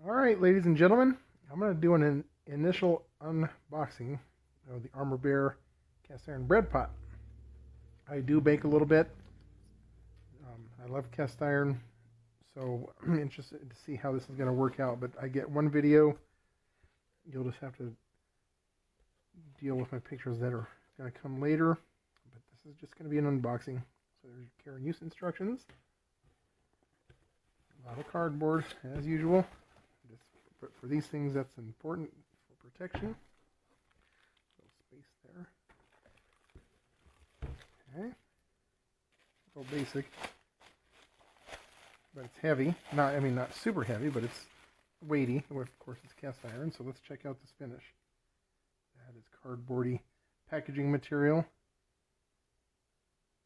Alright, ladies and gentlemen, I'm going to do an initial unboxing of the Armorbear cast iron bread pot. I do bake a little bit. I love cast iron, so I'm interested to see how this is going to work out. But I get one video. You'll just have to deal with my pictures that are going to come later. But this is just going to be an unboxing. So there's care and use instructions. A lot of cardboard, as usual. But for these things, that's important for protection. Little space there. Okay. A little basic. But it's heavy. Not super heavy, but it's weighty. Of course, it's cast iron. So let's check out this finish. That is cardboardy packaging material.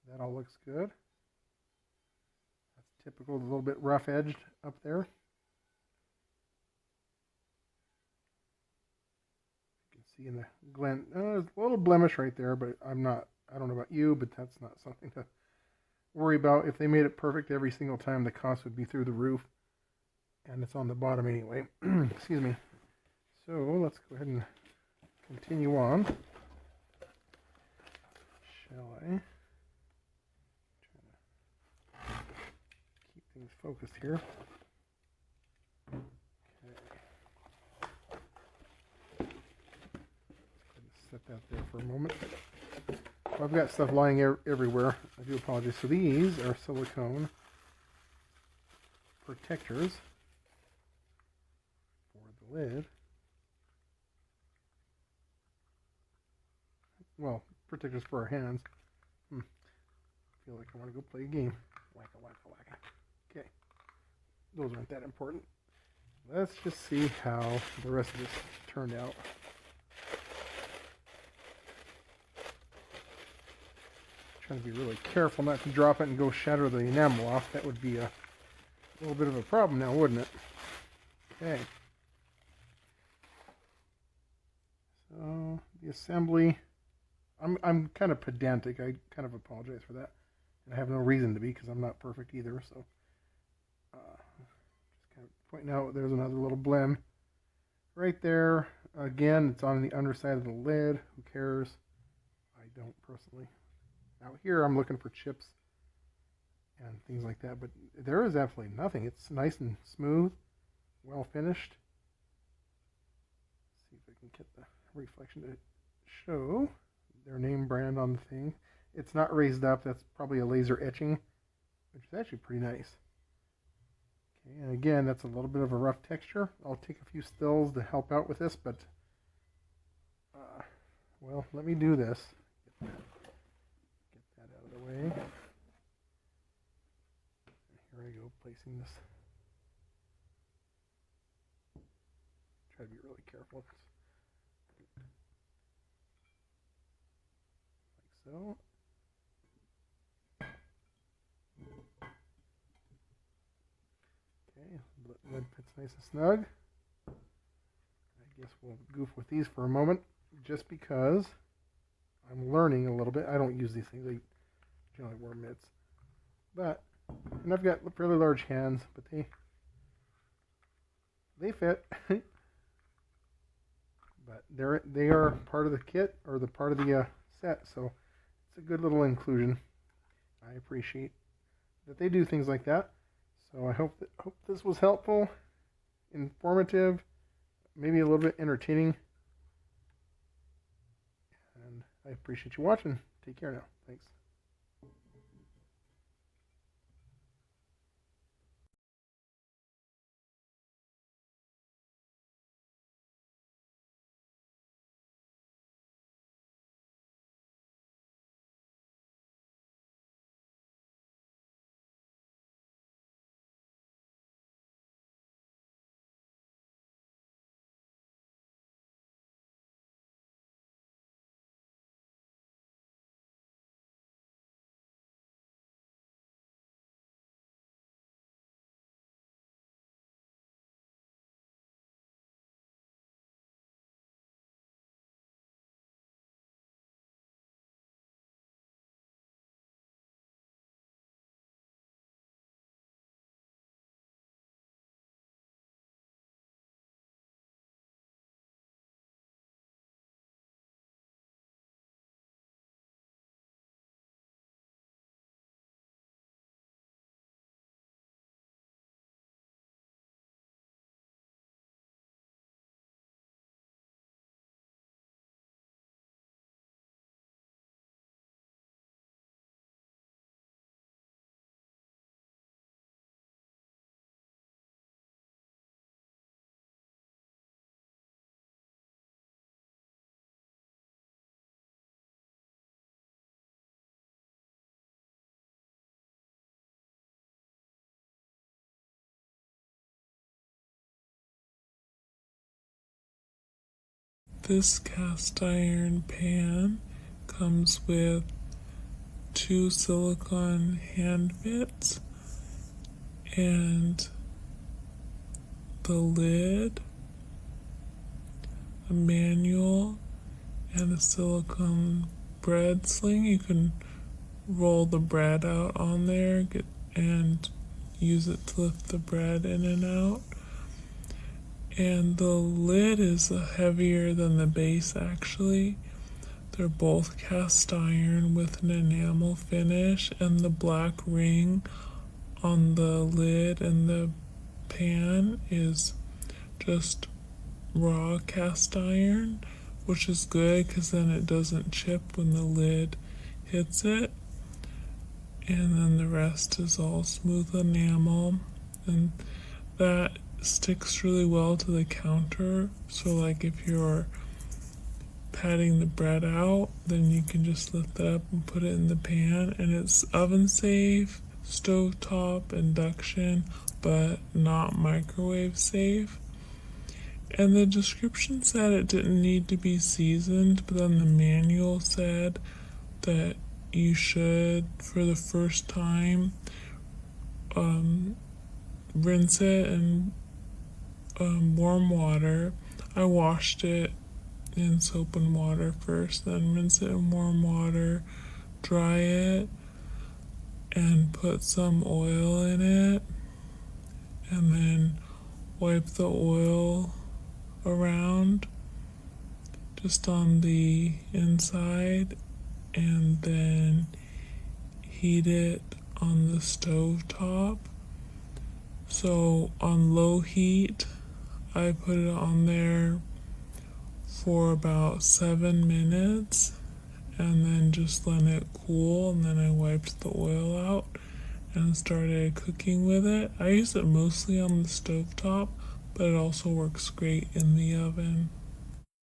That all looks good. That's typical, a little bit rough edged up there. See in the glint, there's a little blemish right there, but I don't know about you, but that's not something to worry about. If they made it perfect every single time, the cost would be through the roof, and it's on the bottom anyway. Excuse me. So let's go ahead and continue on. Shall I? Trying to keep things focused here. Set that there for a moment. Well, I've got stuff lying everywhere. I do apologize. So these are silicone protectors for the lid. Well, protectors for our hands. I feel like I want to go play a game. Wacka, wacka, wacka. Okay. Those aren't that important. Let's just see how the rest of this turned out. Trying to be really careful not to drop it and go shatter the enamel off. That would be a little bit of a problem now, wouldn't it? Okay. So the assembly, I'm kind of pedantic. I kind of apologize for that. And I have no reason to be because I'm not perfect either. So just kind of pointing out there's another little blem right there. Again, it's on the underside of the lid. Who cares? I don't personally. Out here, I'm looking for chips and things like that, but there is absolutely nothing. It's nice and smooth, well finished. Let's see if I can get the reflection to show their name brand on the thing. It's not raised up. That's probably a laser etching, which is actually pretty nice. Okay, and again, that's a little bit of a rough texture. I'll take a few stills to help out with this, but well, let me do this. Way. Here I go, placing this. Try to be really careful. Like so. Okay, lid fits nice and snug. I guess we'll goof with these for a moment, just because I'm learning a little bit. I don't use these things. I generally wear mitts, and I've got fairly large hands, but they fit. But they are part of the kit, or the part of the set, so it's a good little inclusion. I appreciate that they do things like that. So I hope this was helpful, informative, maybe a little bit entertaining, and I appreciate you watching. Take care now. Thanks. This cast iron pan comes with 2 silicone hand bits and the lid, a manual, and a silicone bread sling. You can roll the bread out on there and use it to lift the bread in and out. And the lid is heavier than the base actually. They're both cast iron with an enamel finish, and the black ring on the lid and the pan is just raw cast iron, which is good because then it doesn't chip when the lid hits it. And then the rest is all smooth enamel, and that sticks really well to the counter. So like if you're patting the bread out, then you can just lift it up and put it in the pan, and it's oven safe, stovetop, induction, but not microwave safe. And the description said it didn't need to be seasoned, but then the manual said that you should, for the first time, rinse it in warm water. I washed it in soap and water first, then rinse it in warm water, dry it, and put some oil in it, and then wipe the oil around just on the inside, and then heat it on the stove top. So on low heat, I put it on there for about 7 minutes and then just let it cool, and then I wiped the oil out and started cooking with it. I use it mostly on the stove top, but it also works great in the oven.